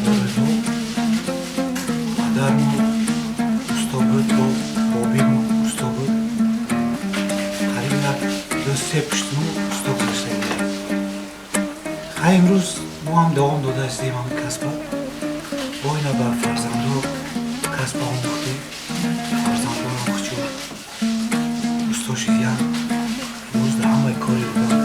Doredo, Adarmo, Ustobrdo, Bobimo, Ustobr, Karina, Dössepştunu, Ustobrsaydı. Imruz muam devam doda isteyemem kaspa. Boyna bar farzando, kaspa omukti, farzando omukçu. Ustoşiyan, Ruz da hamay kori